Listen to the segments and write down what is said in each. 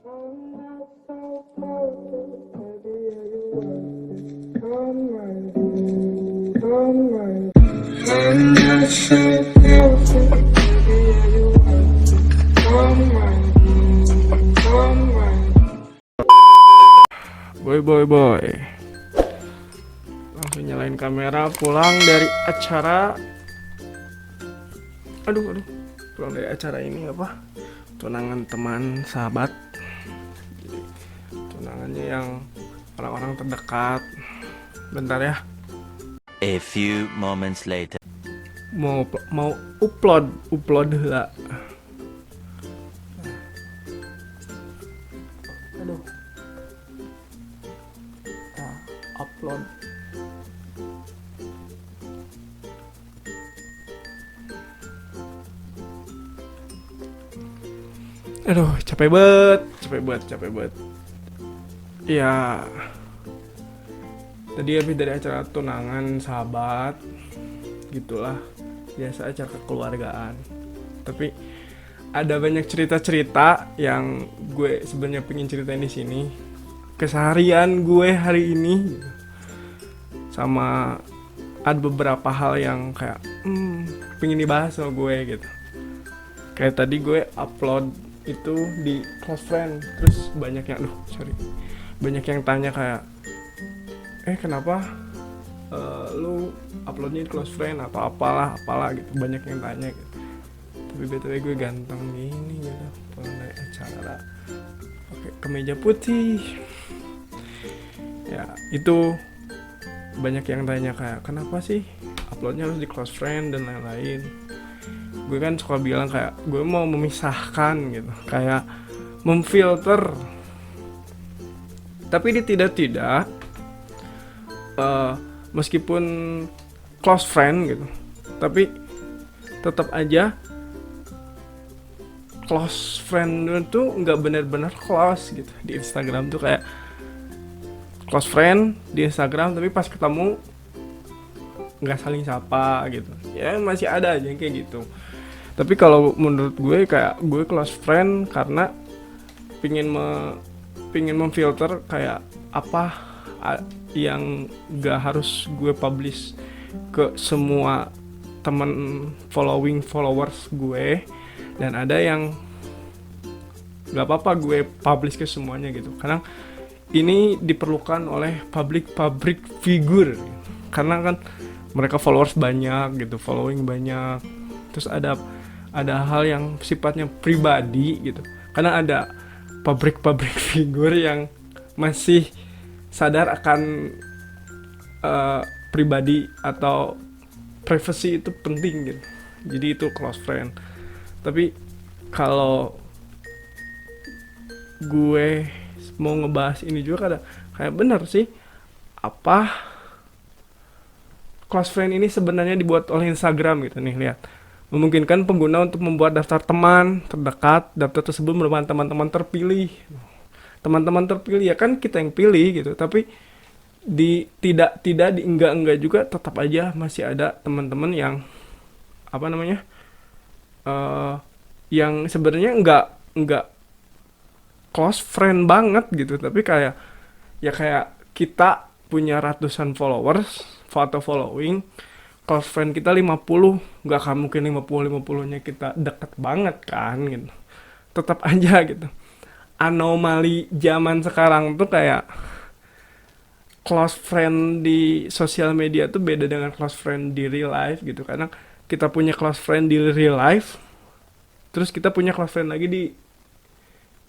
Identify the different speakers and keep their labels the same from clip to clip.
Speaker 1: Boy, langsung nyalain kamera, pulang dari acara. Aduh, pulang dari acara ini apa? Tunangan teman sahabat. Jadi, tunangannya yang orang-orang terdekat. Bentar ya.
Speaker 2: A few moments later.
Speaker 1: Mau upload lah. Aduh. Upload. Aduh, capek banget. Ya. Tadi habis dari acara tunangan sahabat, gitulah. Biasa acara kekeluargaan. Tapi ada banyak cerita-cerita yang gue sebenarnya pengen ceritain di sini. Keseharian gue hari ini, sama ada beberapa hal yang kayak pengen dibahas sama gue gitu. Kayak tadi gue upload itu di close friend, terus banyak yang tanya kayak, kenapa lu uploadnya di close friend atau apalah gitu, banyak yang tanya gitu. Tapi btw gue ganteng gini gitu, pulang dari acara pakai kemeja putih. Ya itu banyak yang tanya kayak, kenapa sih uploadnya harus di close friend dan lain-lain. Gue kan suka bilang kayak gue mau memisahkan gitu, kayak memfilter. Tapi di tidak meskipun close friend gitu, tapi tetap aja close friend itu nggak benar-benar close gitu. Di Instagram tuh kayak close friend di Instagram, tapi pas ketemu nggak saling sapa gitu. Ya masih ada aja yang kayak gitu. Tapi kalau menurut gue kayak gue close friend karena pingin memfilter kayak apa yang nggak harus gue publish ke semua teman followers gue, dan ada yang nggak apa-apa gue publish ke semuanya gitu. Karena ini diperlukan oleh public figure, karena kan mereka followers banyak gitu, following banyak, terus ada hal yang sifatnya pribadi gitu. Karena ada public figure yang masih sadar akan pribadi atau privacy itu penting gitu. Jadi itu close friend. Tapi kalau gue mau ngebahas ini juga kayak bener sih, apa close friend ini sebenarnya dibuat oleh Instagram gitu nih, lihat. Memungkinkan pengguna untuk membuat daftar teman terdekat. Daftar tersebut merupakan teman-teman terpilih. Teman-teman terpilih ya kan kita yang pilih gitu, tapi tidak di enggak juga tetap aja masih ada teman-teman yang yang sebenarnya enggak close friend banget gitu, tapi kayak kita punya ratusan followers, foto following, close friend kita 50, nggak akan mungkin 50-50-nya kita deket banget kan gitu. Tetap aja gitu. Anomali zaman sekarang tuh kayak close friend di sosial media tuh beda dengan close friend di real life gitu. Karena kita punya close friend di real life, terus kita punya close friend lagi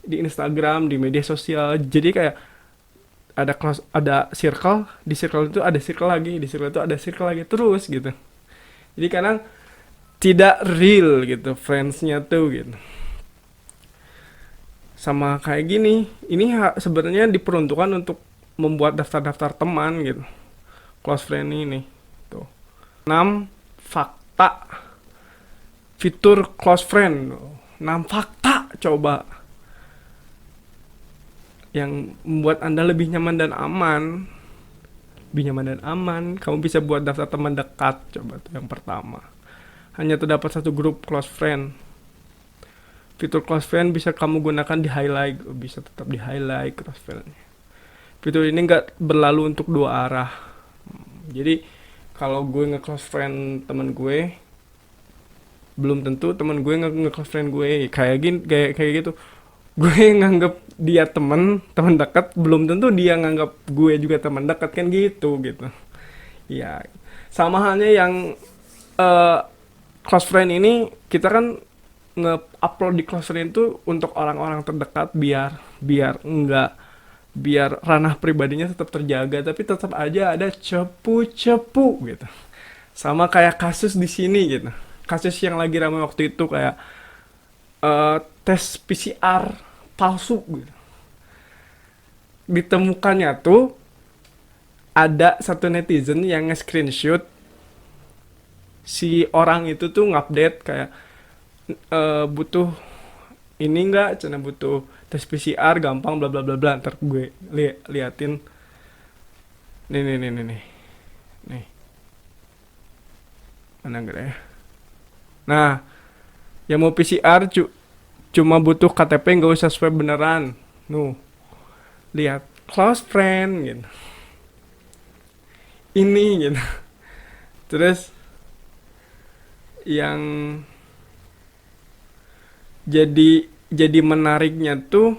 Speaker 1: di Instagram, di media sosial. Jadi kayak ada circle, di circle itu ada circle lagi, di circle itu ada circle lagi, terus gitu. Jadi kadang tidak real gitu friendsnya tuh gitu. Sama kayak gini, ini sebenarnya diperuntukkan untuk membuat daftar teman gitu, close friend ini tuh. 6 fakta fitur close friend. 6 fakta coba yang membuat Anda lebih nyaman dan aman. Kamu bisa buat daftar teman dekat. Coba tuh yang pertama. Hanya terdapat satu grup close friend. Fitur close friend bisa kamu gunakan di highlight, bisa tetap di highlight close friend. Fitur ini nggak berlalu untuk dua arah. Jadi kalau gue nge-close friend temen gue, belum tentu temen gue nge-close friend gue. Kayak gini, kayak gitu. Gue nganggap dia teman dekat, belum tentu dia nganggap gue juga teman dekat, kan gitu. Ya, sama halnya yang eh, close friend ini, kita kan nge-upload di close friend itu untuk orang-orang terdekat, biar biar enggak biar ranah pribadinya tetap terjaga, tapi tetap aja ada cepu-cepu gitu. Sama kayak kasus di sini gitu. Kasus yang lagi ramai waktu itu kayak tes PCR palsu gitu. Ditemukannya tuh ada satu netizen yang nge-screenshot si orang itu tuh ngupdate kayak butuh ini enggak, cina butuh tes PCR gampang bla bla bla bla. Ntar gue liatin nih mana enggak ya. Nah, yang mau PCR cuma butuh KTP, nggak usah swab beneran. Nuh, lihat close friend gitu. Ini gitu. Terus yang jadi menariknya tuh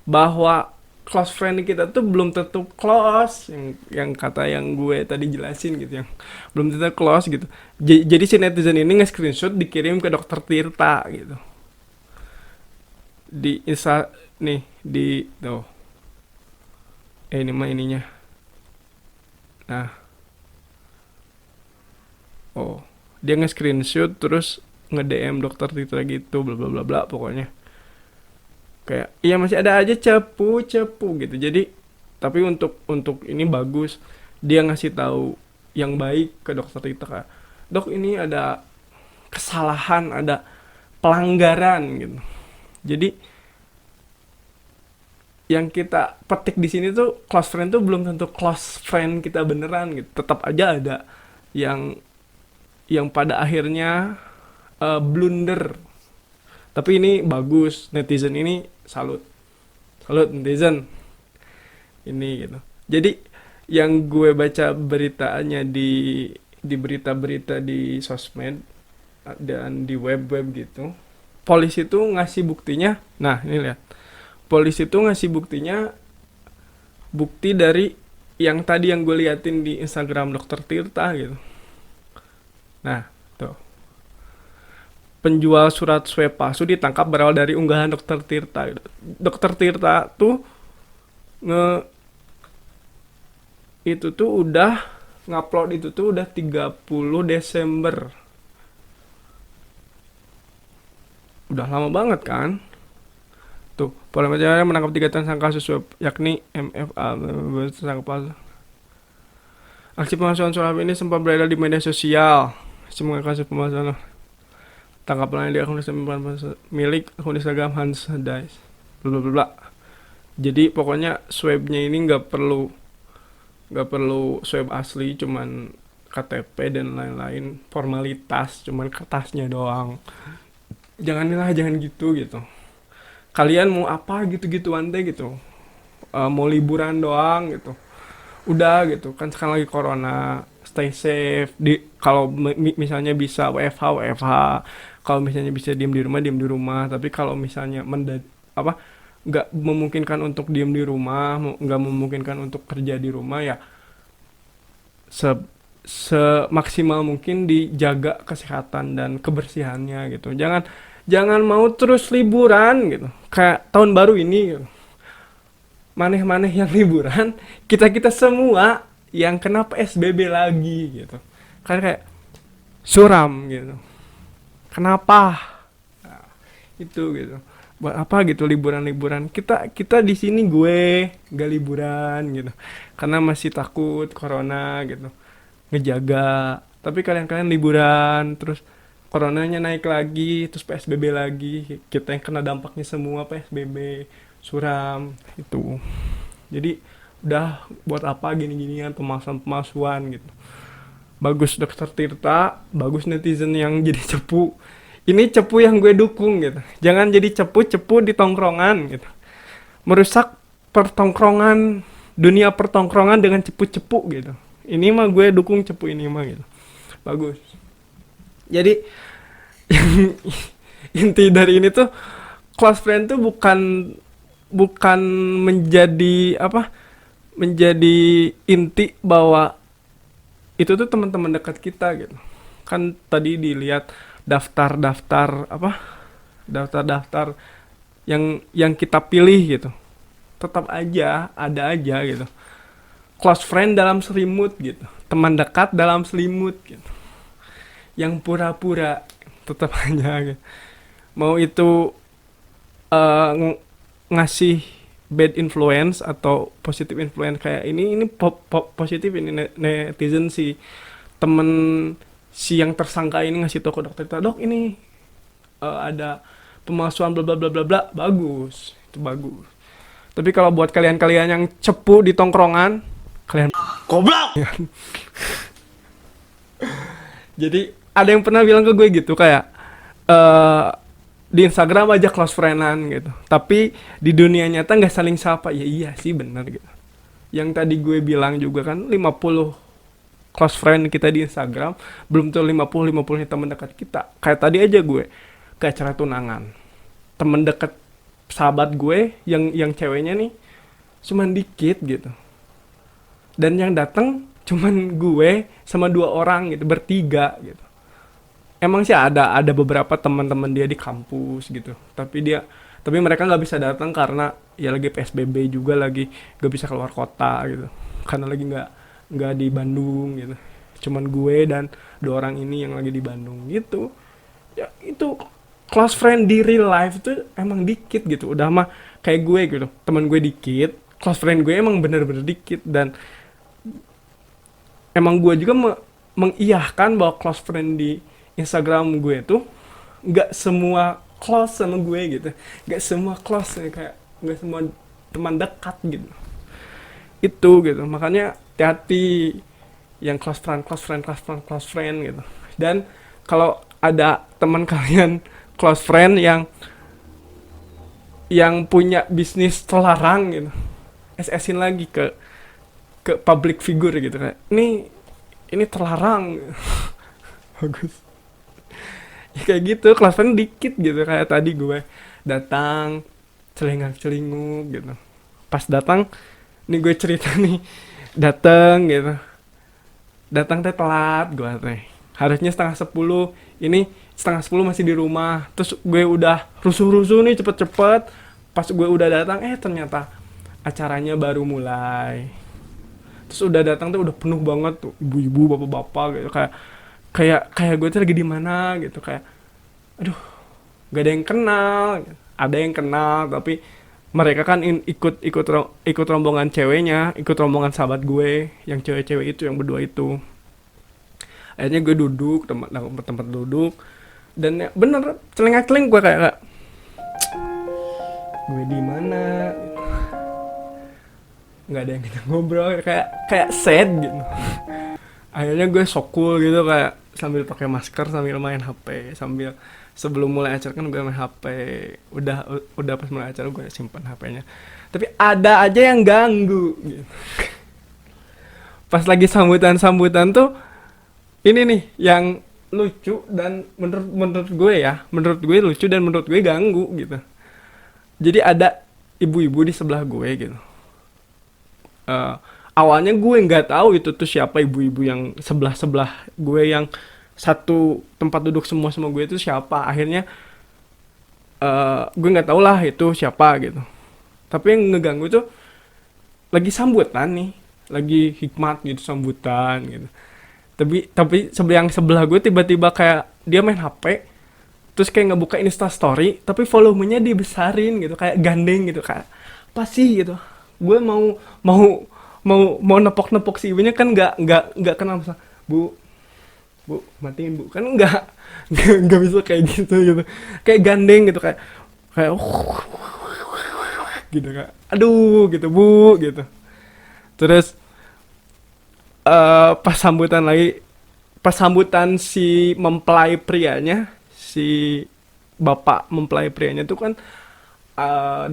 Speaker 1: bahwa close friend kita tuh belum tentu close, yang kata yang gue tadi jelasin gitu, yang belum tentu close gitu. Jadi si netizen ini nge-screenshot, dikirim ke dokter Tirta gitu. Di Insta nih, di tuh. Ini mah ininya. Nah, oh, dia nge-screenshot terus nge-DM dokter Tirta gitu, bla bla bla bla pokoknya. Kayak iya masih ada aja cepu gitu. Jadi tapi untuk ini bagus, dia ngasih tahu yang baik ke dokter Tirta kayak, dok ini ada kesalahan, ada pelanggaran gitu. Jadi yang kita petik di sini tuh close friend tuh belum tentu close friend kita beneran gitu. Tetap aja ada yang pada akhirnya blunder. Tapi ini bagus, netizen ini salut netizen ini gitu. Jadi yang gue baca beritanya di berita-berita di sosmed dan di web-web gitu, polisi tuh ngasih buktinya. Nah ini lihat, polisi tuh ngasih bukti dari yang tadi yang gue liatin di Instagram dokter Tirta gitu. Nah tuh, penjual surat swab palsu ditangkap berawal dari unggahan dokter Tirta. Dokter Tirta tuh itu tuh udah ngupload itu tuh udah 30 Desember. Udah lama banget kan? Tuh, Polda Metro Jaya menangkap 3 tersangka kasus swab, yakni MFA, tersangka palsu. Aksi pemalsuan surat ini sempat beredar di media sosial. Semua kasus pemalsuan tangkapan di akun Instagram milik akun Instagram Hans Dice, bla bla bla. Jadi pokoknya swabnya ini nggak perlu swab asli, cuman KTP dan lain-lain, formalitas, cuman kertasnya doang. Jangan gitu. Kalian mau apa gitu-gituan deh gitu. Mau liburan doang gitu. Udah gitu kan, sekarang lagi corona, stay safe. Kalau misalnya bisa WFH, kalau misalnya bisa diem di rumah. Tapi kalau misalnya nggak memungkinkan untuk diem di rumah, nggak memungkinkan untuk kerja di rumah, ya semaksimal mungkin dijaga kesehatan dan kebersihannya gitu. Jangan mau terus liburan gitu kayak tahun baru ini gitu. Maneh-maneh yang liburan, kita semua yang kena PSBB lagi gitu. Kan kayak suram gitu. Kenapa? Nah, itu gitu. Buat apa gitu liburan-liburan? Kita di sini gue gak liburan gitu. Karena masih takut corona gitu. Ngejaga. Tapi kalian liburan terus coronanya naik lagi, terus PSBB lagi. Kita yang kena dampaknya semua PSBB, suram itu. Jadi udah buat apa gini-ginian, pemalsuan gitu. Bagus dokter Tirta, bagus netizen yang jadi cepu. Ini cepu yang gue dukung gitu. Jangan jadi cepu-cepu di tongkrongan gitu. Merusak pertongkrongan, dunia pertongkrongan dengan cepu-cepu gitu. Ini mah gue dukung cepu ini mah gitu. Bagus. Jadi inti dari ini tuh, close friend tuh bukan bukan menjadi apa? Menjadi inti bahwa itu tuh teman-teman dekat kita gitu. Kan tadi dilihat daftar-daftar apa? Daftar-daftar yang kita pilih gitu. Tetap aja ada aja gitu. Close friend dalam selimut gitu. Teman dekat dalam selimut gitu. Yang pura-pura tetap aja gitu. Mau itu ngasih bad influence atau positive influence, kayak ini positif ini netizen si temen si yang tersangka ini ngasih tau ke dokter, dok ini ada pemalsuan bla bla bla bla bla, bagus, itu bagus. Tapi kalau buat kalian-kalian yang cepu di tongkrongan, kalian
Speaker 2: Goblok!
Speaker 1: jadi ada yang pernah bilang ke gue gitu kayak eh di Instagram aja close friendan gitu, tapi di dunia nyata nggak saling sapa. Ya iya sih, bener gitu. Yang tadi gue bilang juga kan, 50 close friend kita di Instagram belum tuh 50 nya teman dekat kita. Kayak tadi aja gue ke acara tunangan, temen dekat sahabat gue yang ceweknya nih cuman dikit gitu, dan yang datang cuman gue sama 2 orang gitu, bertiga gitu. Emang sih ada beberapa teman-teman dia di kampus gitu, tapi mereka nggak bisa datang karena ya lagi PSBB juga, lagi nggak bisa keluar kota gitu, karena lagi nggak di Bandung gitu. Cuman gue dan 2 orang ini yang lagi di Bandung gitu. Ya itu close friend di real life tuh emang dikit gitu. Udah mah kayak gue gitu, teman gue dikit, close friend gue emang bener-bener dikit. Dan emang gue juga mengiyahkan bahwa close friend di Instagram gue tuh nggak semua close sama gue gitu, nggak semua close ya, kayak nggak semua teman dekat gitu. Itu gitu, makanya hati-hati yang close friend gitu. Dan kalau ada teman kalian close friend yang punya bisnis terlarang gitu, SS-in lagi ke public figure gitu, kayak ini terlarang. Bagus. Ya kayak gitu, close friend dikit gitu. Kayak tadi gue datang celingak-celinguk gitu, pas datang nih gue cerita nih, datang gitu, datang teh telat gue teh, harusnya 9:30, ini 9:30 masih di rumah. Terus gue udah rusuh-rusuh nih cepet-cepet, pas gue udah datang ternyata acaranya baru mulai. Terus udah datang tuh udah penuh banget tuh, ibu-ibu bapak-bapak gitu, kayak kayak kayak gue tuh lagi di mana gitu, kayak aduh, gak ada yang kenal. Ada yang kenal tapi mereka kan ikut rombongan ceweknya, ikut rombongan sahabat gue yang cewek-cewek itu, yang berdua itu. Akhirnya gue duduk tempat duduk, dan ya bener celengak-celeng gue, kayak gue di mana, nggak ada yang kita ngobrol, kayak sad gitu. Akhirnya gue sok cool gitu, kayak sambil pakai masker, sambil main HP, sambil sebelum mulai acara kan gue main HP. Udah pas mulai acara gue simpan HP-nya. Tapi ada aja yang ganggu gitu. Pas lagi sambutan tuh, ini nih yang lucu dan menurut gue lucu dan menurut gue ganggu gitu. Jadi ada ibu-ibu di sebelah gue gitu. Awalnya gue nggak tahu itu tuh siapa ibu-ibu yang sebelah gue, yang satu tempat duduk semua gue itu siapa. Akhirnya gue nggak tahu lah itu siapa gitu. Tapi yang ngeganggu tuh lagi sambutan nih, lagi hikmat gitu sambutan gitu. Tapi yang sebelah gue tiba-tiba kayak dia main HP, terus kayak ngebuka Insta Story, tapi volumenya dibesarin gitu, kayak gandeng gitu, kayak apa sih gitu. Gue mau nepok si ibunya kan nggak kenal, misalnya, bu matiin bu, kan nggak bisa kayak gitu, kayak gandeng gitu, kayak gitu, kayak aduh gitu bu gitu. Terus pas sambutan si mempelai prianya, si bapak mempelai prianya tuh kan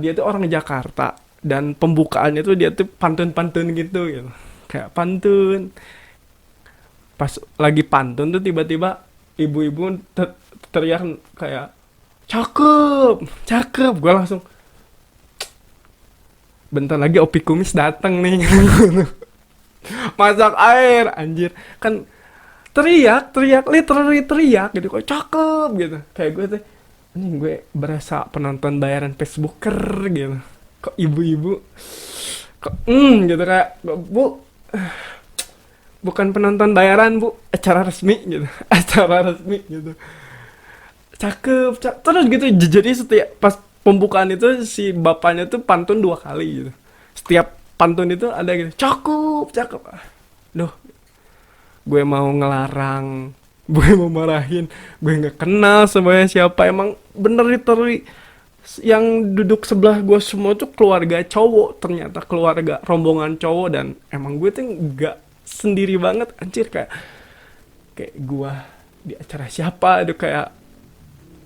Speaker 1: dia tuh orang Jakarta dan pembukaannya tuh dia tuh pantun-pantun gitu, kayak pantun. Pas lagi pantun tuh tiba-tiba ibu-ibu teriak kayak cakep, cakep. Gue langsung bentar lagi Opi Kumis datang nih. Masak air anjir kan, teriak literally teriak gitu, kok cakep gitu. Kayak gue tuh anjing, gue berasa penonton bayaran Facebooker gitu. Kok ibu-ibu kok gitu, kayak bu bukan penonton bayaran bu, acara resmi gitu. Acara resmi gitu, cakep, terus gitu. Jadi setiap pas pembukaan itu si bapaknya tuh pantun 2 kali gitu. Setiap pantun itu ada gitu, cakep, cakep. Duh, gue mau ngelarang, gue mau marahin, gue nggak kenal sebenarnya siapa. Emang bener literally yang duduk sebelah gue semua tuh keluarga cowok, ternyata keluarga rombongan cowok. Dan emang gue tuh nggak sendiri banget anjir, kayak gue di acara siapa, aduh, kayak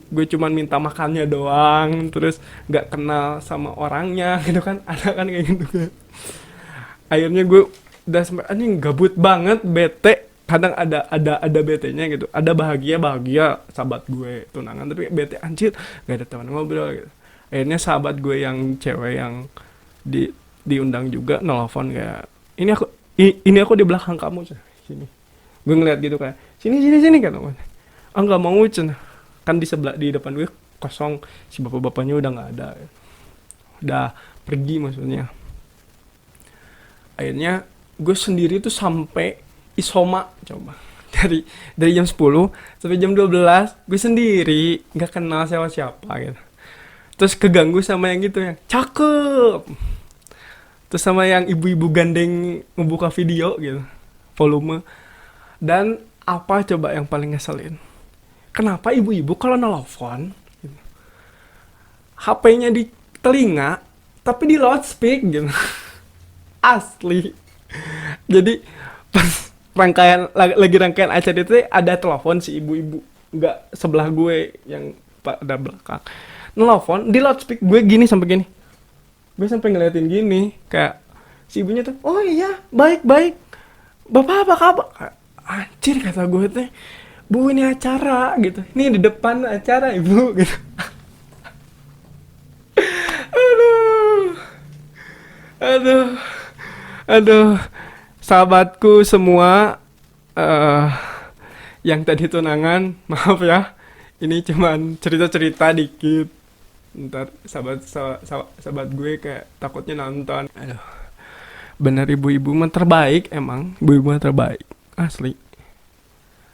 Speaker 1: gue cuman minta makannya doang, terus nggak kenal sama orangnya gitu kan. Ada kan kayak gitu kan. Akhirnya gue udah sampai anjing gabut banget, bete. Kadang ada bete-nya gitu, ada bahagia sahabat gue tunangan, tapi bete anjir gak ada teman ngobrol gitu. Akhirnya sahabat gue yang cewek yang diundang juga nelfon kayak, ini aku di belakang kamu sini. Gue ngeliat gitu kayak sini kan, ah nggak mau cen, kan di sebelah di depan gue kosong, si bapak-bapaknya udah nggak ada, udah pergi maksudnya. Akhirnya gue sendiri tuh sampai isoma coba, dari jam 10 sampai jam 12 gue sendiri, nggak kenal siapa gitu. Terus keganggu sama yang gitu, yang cakep, terus sama yang ibu-ibu gandeng ngebuka video gitu volume. Dan apa coba yang paling ngeselin, kenapa ibu-ibu kalau nelfon gitu, HP-nya di telinga tapi di loudspeak gitu. Asli. Jadi pas lagi rangkaian acara itu ada telepon si ibu-ibu, nggak sebelah gue yang pada belakang, nelfon di loudspeak. Gue gini sampai gini, gue sampai ngeliatin gini, kayak si ibunya tuh, oh iya baik bapak apa kabar. Anjir kata gue teh, bu ini acara gitu, ini di depan acara ibu gitu. aduh aduh aduh sahabatku semua, yang tadi tunangan, maaf ya, ini cuman cerita-cerita dikit. Ntar sahabat gue kayak takutnya nonton. Aduh, bener ibu-ibu mah terbaik, emang ibu-ibu mah terbaik asli.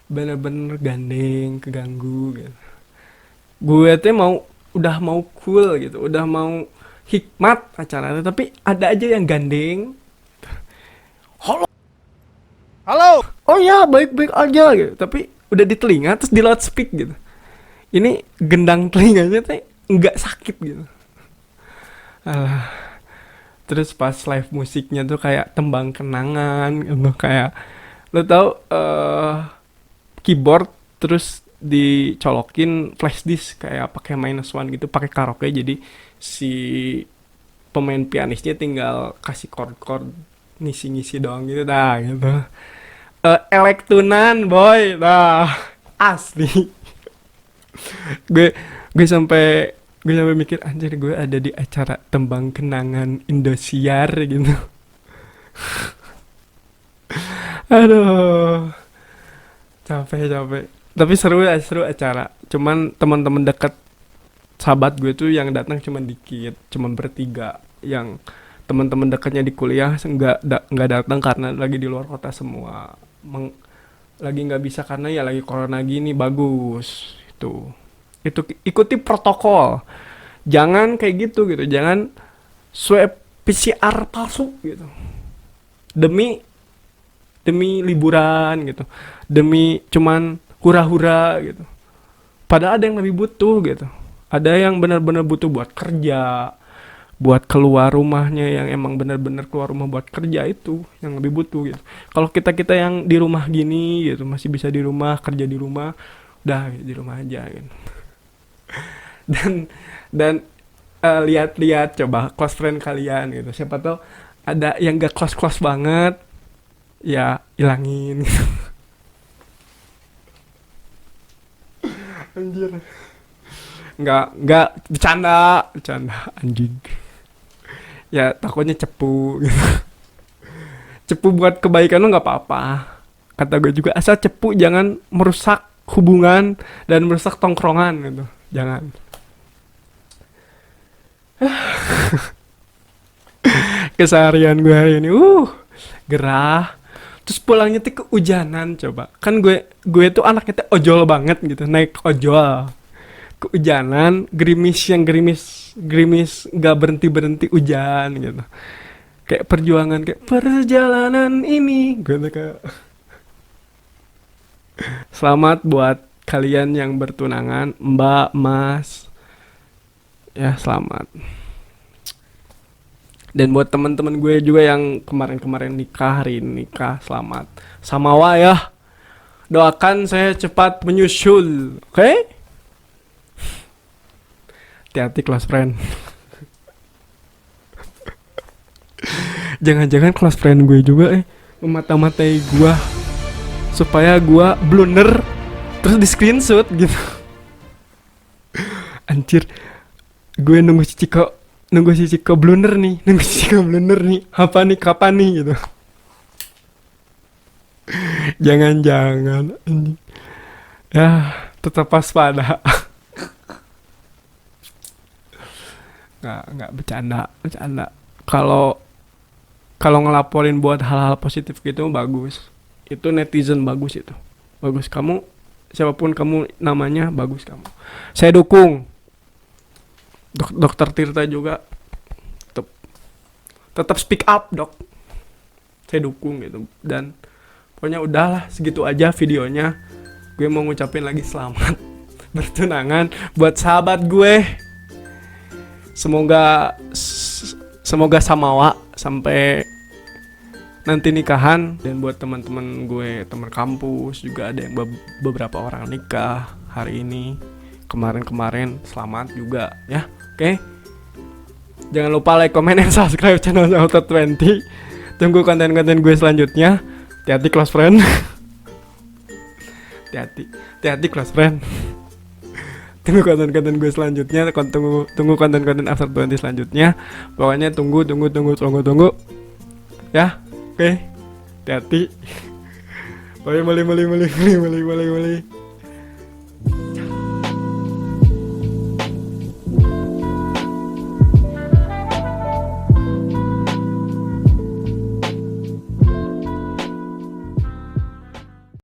Speaker 1: Bener-bener gandeng, keganggu gitu. Gue tuh udah mau cool gitu, udah mau hikmat acaranya, tapi ada aja yang gandeng. Halo. Oh ya, baik-baik aja gitu. Tapi udah di telinga terus di loudspeak gitu. Ini gendang telinganya teh nggak sakit gitu. Terus pas live musiknya tuh kayak tembang kenangan gitu, kayak lo tau keyboard terus dicolokin flash disk kayak pakai -1 gitu, pakai karaoke. Jadi si pemain pianisnya tinggal kasih chord ngisi-ngisi doang gitu dah gitu. Elektunan boy, nah asli. gue sampai mikir anjir, gue ada di acara tembang kenangan Indosiar gitu. Aduh, capek. Tapi seru acara. Cuman teman-teman dekat sahabat gue tuh yang datang cuman dikit, cuman bertiga. Yang teman-teman dekatnya di kuliah nggak datang karena lagi di luar kota semua. Lagi nggak bisa karena ya lagi corona gini. Bagus itu ikuti protokol, jangan kayak gitu, jangan swab PCR palsu gitu demi liburan gitu, demi cuman hura-hura gitu. Padahal ada yang lebih butuh gitu, ada yang benar-benar butuh buat kerja, buat keluar rumahnya, yang emang benar-benar keluar rumah buat kerja, itu yang lebih butuh gitu. Kalau kita yang di rumah gini gitu, masih bisa di rumah, kerja di rumah, udah di rumah aja gitu. Dan lihat-lihat coba close friend kalian gitu, siapa tahu ada yang gak close banget, ya ilangin gitu. Anjir, nggak bercanda anjing, ya takutnya cepu gitu. Cepu buat kebaikan lo nggak apa-apa, kata gue juga, asal cepu jangan merusak hubungan dan merusak tongkrongan gitu, jangan. Keseharian gue hari ini gerah, terus pulangnya tuh kehujanan. Coba kan gue tuh anaknya tuh ojol banget gitu, naik ojol kehujanan, gerimis gak berhenti hujan gitu, kayak perjuangan, kayak perjalanan ini gitu. Kayak selamat buat kalian yang bertunangan, mbak, mas, ya selamat. Dan buat teman-teman gue juga yang kemarin-kemarin nikah, hari ini nikah, selamat. Samawa ya. Doakan saya cepat menyusul. Oke? Okay? Hati-hati close friend. Jangan-jangan close friend gue juga memata-matai gue supaya gue blunder terus di screenshot gitu. Anjir. Gue nunggu si Ciko blunder nih, apa nih, kapan nih gitu. Jangan ya, tetap waspada. nggak bercanda. Kalau ngelaporin buat hal-hal positif gitu bagus, itu netizen bagus, itu bagus. Kamu siapapun kamu namanya, bagus kamu, saya dukung. Dokter Tirta juga tetap speak up, dok, saya dukung gitu. Dan pokoknya udahlah, segitu aja videonya. Gue mau ngucapin lagi selamat bertunangan buat sahabat gue. Semoga samawa sampai nanti nikahan. Dan buat teman-teman gue, teman kampus juga ada yang beberapa orang nikah hari ini, kemarin selamat juga ya. Oke. Jangan lupa like, comment, dan subscribe channel Auto20. Tunggu konten-konten gue selanjutnya. Hati-hati close friend. Hati-hati close friend. Tunggu konten-konten gue selanjutnya. Tunggu konten-konten After20 selanjutnya. Pokoknya tunggu. Ya, oke. Hati-hati. Balik.